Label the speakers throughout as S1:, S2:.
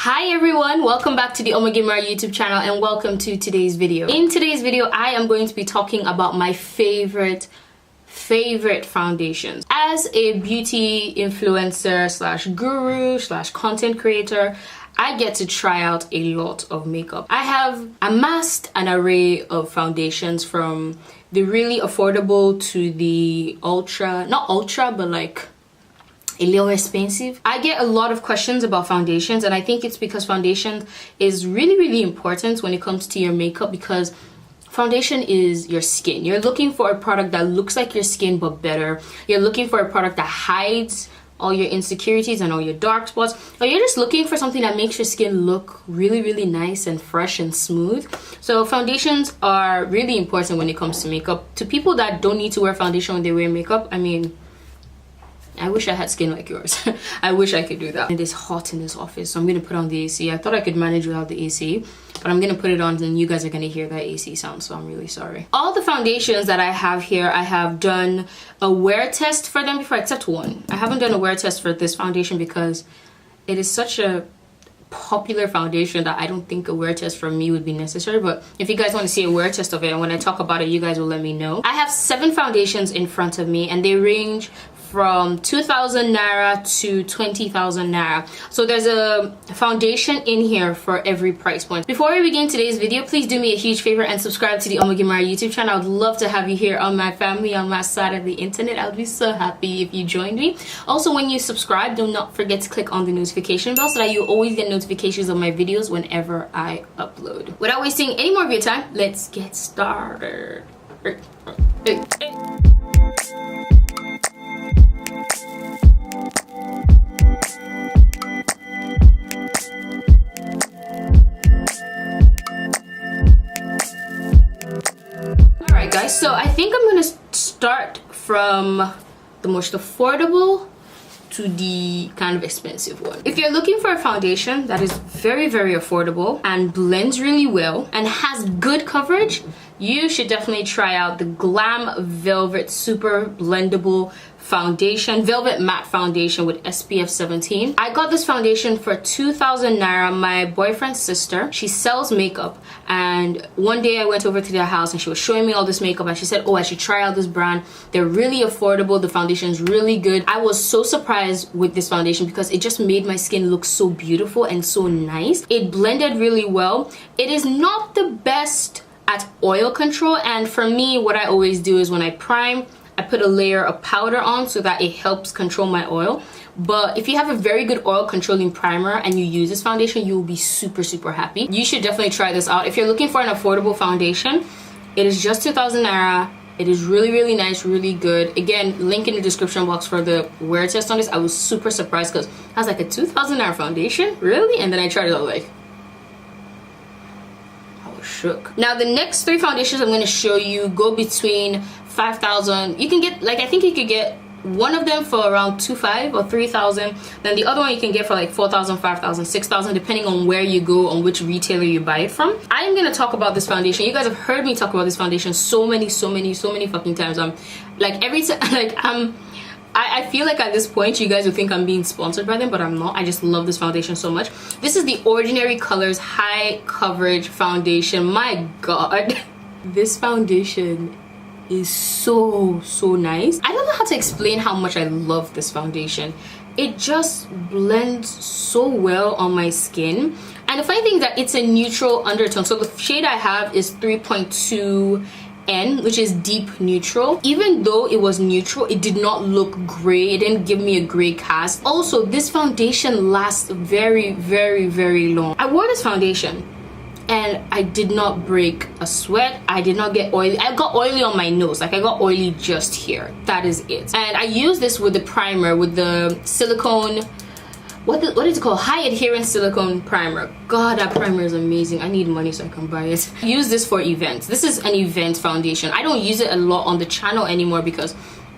S1: Hi everyone, welcome back to the OmogeMuRa YouTube channel and welcome to today's video. In today's video, I am going to be talking about my favorite foundations. As a beauty influencer slash guru slash content creator, I get to try out a lot of makeup. I have amassed an array of foundations from the really affordable to the ultra, not ultra, but like a little expensive. I get a lot of questions about foundations, and I think it's because foundation is really important when it comes to your makeup, because foundation is your skin. You're looking for a product that looks like your skin but better. You're looking for a product that hides all your insecurities and all your dark spots, or you're just looking for something that makes your skin look really nice and fresh and smooth. So foundations are really important when it comes to makeup. To people that don't need to wear foundation when they wear makeup, I mean, I wish I had skin like yours. I wish I could do that. It is hot in this office, so I'm gonna put on the AC. I thought I could manage without the AC, but I'm gonna put it on and you guys are gonna hear that AC sound, so I'm really sorry. All the foundations that I have here, I have done a wear test for them before, except one. I haven't done a wear test for this foundation because it is such a popular foundation that I don't think a wear test from me would be necessary. But if you guys want to see a wear test of it, and when I talk about it, you guys will let me know. I have 7 foundations in front of me, and they range from 2,000 naira to 20,000 naira. So there's a foundation in here for every price point. Before we begin today's video, please do me a huge favor and subscribe to the OmogeMuRa YouTube channel. I would love to have you here on my family, on my side of the internet. I would be so happy if you joined me. Also, when you subscribe, do not forget to click on the notification bell so that you always get notifications of my videos whenever I upload. Without wasting any more of your time, let's get started. Alright guys, so I think I'm gonna start from the most affordable to the kind of expensive one. If you're looking for a foundation that is very affordable and blends really well and has good coverage, you should definitely try out the Glam Velvet Super Blendable Foundation, Velvet Matte Foundation with SPF 17. I got this foundation for 2,000 naira. My boyfriend's sister, she sells makeup, and one day I went over to their house and she was showing me all this makeup and she said, oh, I should try out this brand. They're really affordable. The foundation is really good. I was so surprised with this foundation because it just made my skin look so beautiful and so nice. It blended really well. It is not the best at oil control, and for me, what I always do is when I prime, I put a layer of powder on so that it helps control my oil. But if you have a very good oil controlling primer and you use this foundation, you will be super happy. You should definitely try this out. If you're looking for an affordable foundation, it is just 2,000 naira. It is really nice, really good. Again, link in the description box for the wear test on this. I was super surprised because I was like, a 2,000 naira foundation? Really? And then I tried it out, like, shook. Now the next 3 foundations I'm going to show you go between 5,000. You can get, like, I think you could get one of them for around 2,500 or 3,000. Then the other one you can get for like 4,000, 5,000, 6,000, depending on where you go, on which retailer you buy it from. I am going to talk about this foundation. You guys have heard me talk about this foundation so many fucking times. I'm like, every time, like, I feel like at this point you guys would think I'm being sponsored by them, but I'm not. I just love this foundation so much. This is the Ordinary Colors High Coverage Foundation. My god, this foundation is so nice. I don't know how to explain how much I love this foundation. It just blends so well on my skin, and the funny thing is that it's a neutral undertone. So the shade I have is 3.2N, which is deep neutral. Even though it was neutral, it did not look gray. It didn't give me a gray cast. Also, this foundation lasts very long. I wore this foundation and I did not break a sweat. I did not get oily. I got oily on my nose, like I got oily just here. That is it. And I used this with the primer, with the silicone, what is it called? High adherence silicone primer. God, that primer is amazing. I need money so I can buy it. I use this for events. This is an event foundation. I don't use it a lot on the channel anymore because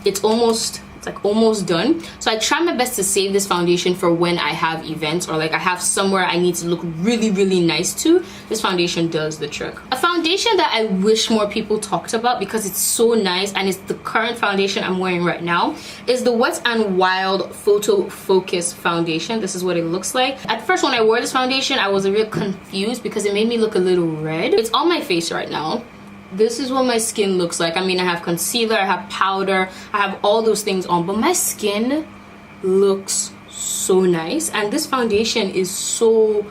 S1: it's almost It's like almost done. So I try my best to save this foundation for when I have events or like I have somewhere I need to look really, really nice to. This foundation does the trick. A foundation that I wish more people talked about because it's so nice and it's the current foundation I'm wearing right now is the Wet n Wild Photo Focus foundation. This is what it looks like. At first when I wore this foundation, I was a real confused because it made me look a little red. It's on my face right now. This is what my skin looks like. I mean, I have concealer, I have powder, I have all those things on, but my skin looks so nice and this foundation is so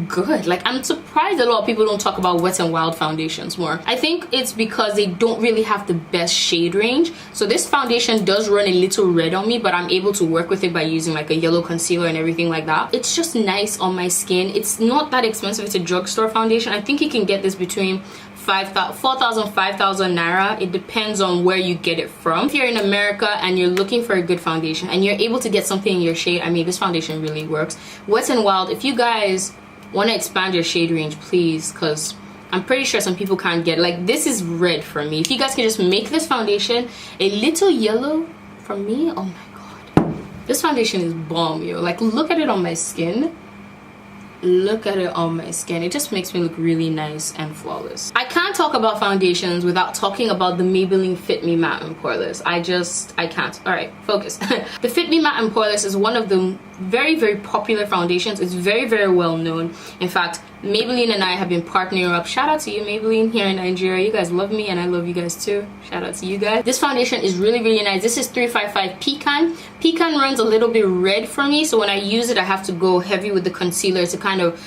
S1: good. Like, I'm surprised a lot of people don't talk about Wet n Wild foundations more. I think it's because they don't really have the best shade range. So this foundation does run a little red on me, but I'm able to work with it by using like a yellow concealer and everything like that. It's just nice on my skin. It's not that expensive. It's a drugstore foundation. I think you can get this between 4,000, 5,000 naira. It depends on where you get it from. If you're in America and you're looking for a good foundation and you're able to get something in your shade, I mean, this foundation really works. Wet n Wild, if you guys want to expand your shade range, please, because I'm pretty sure some people can't get it. Like, this is red for me. If you guys can just make this foundation a little yellow for me, oh my god, this foundation is bomb, yo. Like, look at it on my skin. Look at it on my skin. It just makes me look really nice and flawless. I can't talk about foundations without talking about the Maybelline Fit Me Matte and Poreless. I can't. All right, focus. The Fit Me Matte and Poreless is one of the very popular foundations. It's very well known. In fact, Maybelline and I have been partnering up. Shout out to you, Maybelline, here in Nigeria. You guys love me and I love you guys too. Shout out to you guys. This foundation is really nice. This is 355 Pecan. Pecan runs a little bit red for me, so when I use it I have to go heavy with the concealer to kind of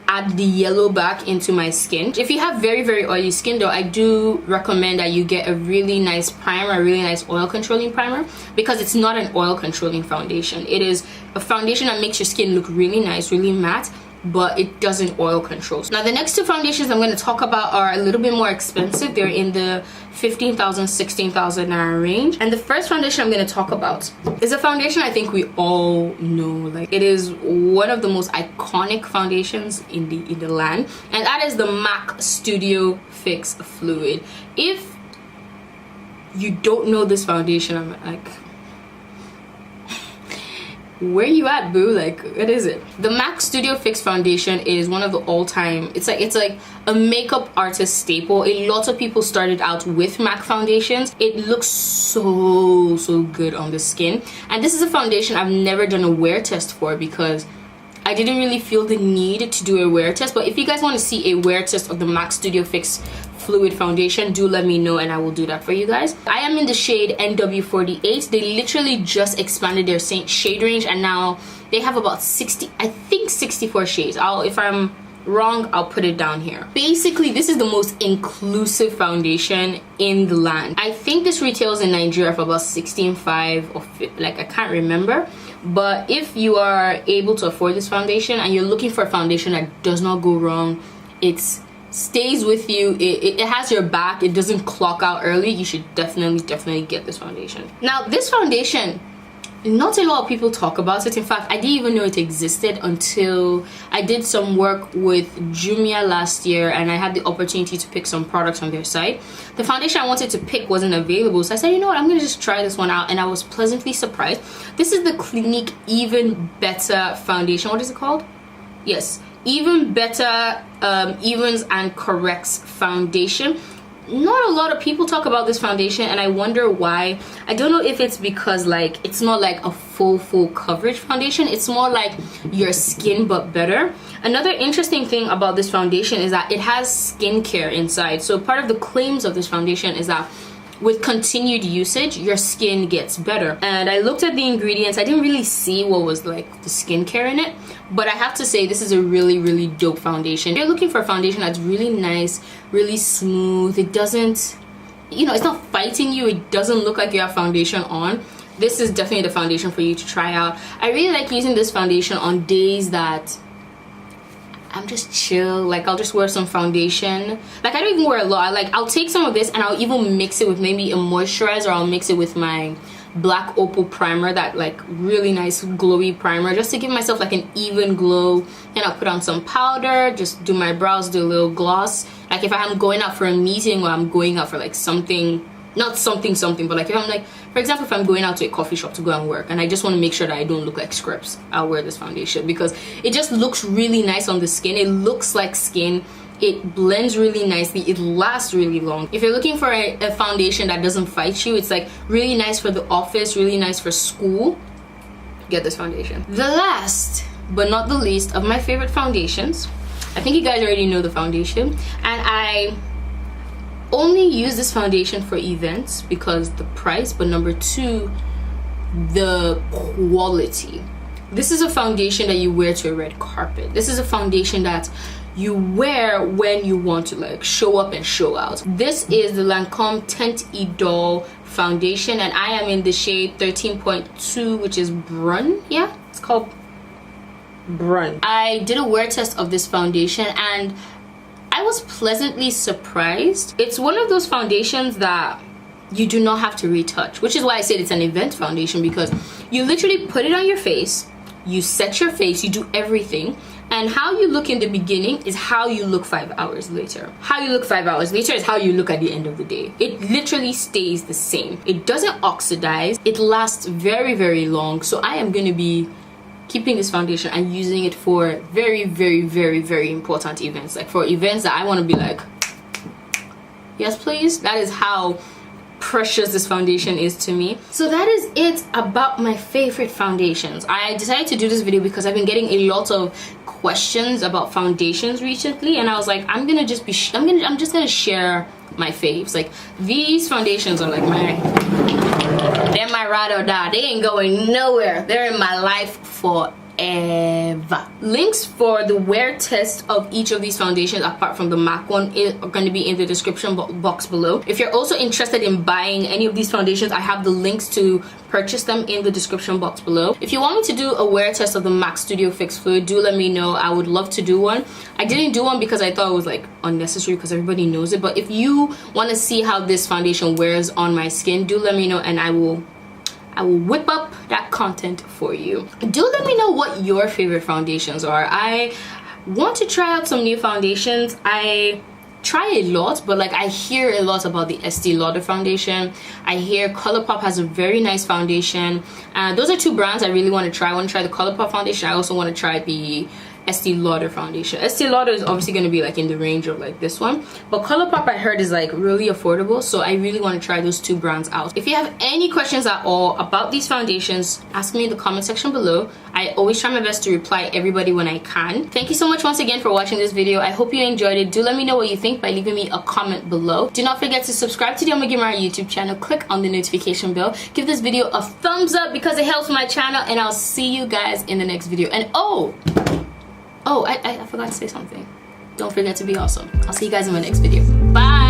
S1: add the yellow back into my skin. If you have very oily skin though, I do recommend that you get a really nice primer, a really nice oil controlling primer, because it's not an oil controlling foundation. It is a foundation that makes your skin look really nice, really matte, but it doesn't oil control. Now the next two foundations I'm going to talk about are a little bit more expensive. They're in the 15,000, 16,000 naira range. And the first foundation I'm going to talk about is a foundation I think we all know. Like, it is one of the most iconic foundations in the land, and that is the MAC Studio Fix Fluid. If you don't know this foundation, I'm like, where you at, boo? Like, what is it? The MAC Studio Fix foundation is one of the all-time, it's like a makeup artist staple. A lot of people started out with MAC foundations. It looks so good on the skin, and this is a foundation I've never done a wear test for because I didn't really feel the need to do a wear test. But if you guys want to see a wear test of the MAC Studio Fix Fluid foundation, do let me know and I will do that for you guys. I am in the shade NW48. They literally just expanded their shade range and now they have about 64 shades. If I'm wrong, I'll put it down here. Basically, this is the most inclusive foundation in the land. I think this retails in Nigeria for about 16.5 or like, I can't remember. But if you are able to afford this foundation and you're looking for a foundation that does not go wrong, it stays with you, it has your back, it doesn't clock out early, you should definitely get this foundation. Now this foundation, not a lot of people talk about it. In fact, I didn't even know it existed until I did some work with Jumia last year and I had the opportunity to pick some products on their site. The foundation I wanted to pick wasn't available, so I said, you know what, I'm gonna just try this one out, and I was pleasantly surprised. This is the Clinique Even Better foundation. What is it called? Yes, Even Better Evens and Corrects foundation. Not a lot of people talk about this foundation and I wonder why. I don't know if it's because like it's not like a full coverage foundation. It's more like your skin but better. Another interesting thing about this foundation is that it has skincare inside. So part of the claims of this foundation is that with continued usage, your skin gets better. And I looked at the ingredients. I didn't really see what was like the skincare in it, but I have to say this is a really dope foundation. If you're looking for a foundation that's really nice, really smooth, it doesn't, you know, it's not fighting you, it doesn't look like you have foundation on, this is definitely the foundation for you to try out. I really like using this foundation on days that I'm just chill. Like, I'll just wear some foundation. Like, I don't even wear a lot. I'll take some of this and I'll even mix it with maybe a moisturizer, or I'll mix it with my black opal primer, that like really nice glowy primer, just to give myself like an even glow. And I'll put on some powder, just do my brows, do a little gloss. Like if I'm going out for a meeting or I'm going out for like something, not something, but like if I'm like for example, if I'm going out to a coffee shop to go and work and I just want to make sure that I don't look like Scripps, I'll wear this foundation because it just looks really nice on the skin. It looks like skin. It blends really nicely. It lasts really long. If you're looking for a foundation that doesn't fight you, it's like really nice for the office, really nice for school, get this foundation. The last but not the least of my favorite foundations, I think you guys already know the foundation, and I only use this foundation for events because the price, but number two, the quality. This is a foundation that you wear to a red carpet. This is a foundation that you wear when you want to like show up and show out. This is the Lancome Teint Idole foundation, and I am in the shade 13.2, which is Brun. Yeah, it's called Brun. I did a wear test of this foundation and I was pleasantly surprised. It's one of those foundations that you do not have to retouch, which is why I said it's an event foundation, because you literally put it on your face, you set your face, you do everything, and how you look in the beginning is how you look 5 hours later. How you look 5 hours later is how you look at the end of the day. It literally stays the same. It doesn't oxidize. It lasts very, very long. So I am going to be keeping this foundation and using it for very, very, very, very important events. Like for events that I want to be like, yes please. That is how precious this foundation is to me. So that is it about my favorite foundations. I decided to do this video because I've been getting a lot of questions about foundations recently, and I was like, I'm just gonna share my faves. Like, these foundations are like they're my ride or die. They ain't going nowhere. They're in my life forever. Links for the wear test of each of these foundations, apart from the MAC one, are going to be in the description box below. If you're also interested in buying any of these foundations, I have the links to purchase them in the description box below. If you want me to do a wear test of the MAC Studio Fix Fluid, do let me know. I would love to do one. I didn't do one because I thought it was like unnecessary because everybody knows it, but if you want to see how this foundation wears on my skin, do let me know and I will whip up that content for you. Do let me know what your favorite foundations are. I want to try out some new foundations. I try a lot, but like I hear a lot about the Estee Lauder foundation. I hear ColourPop has a very nice foundation. Those are two brands I really want to try. I want to try the ColourPop foundation. I also want to try the Estee Lauder foundation. Estee Lauder is obviously going to be like in the range of like this one, but ColourPop I heard is like really affordable, so I really want to try those two brands out. If you have any questions at all about these foundations, ask me in the comment section below. I always try my best to reply everybody when I can. Thank you so much once again for watching this video. I hope you enjoyed it. Do let me know what you think by leaving me a comment below. Do not forget to subscribe to the OmogeMuRa YouTube channel. Click on the notification bell. Give this video a thumbs up because it helps my channel, and I'll see you guys in the next video. And I forgot to say something. Don't forget to be awesome. I'll see you guys in my next video. Bye.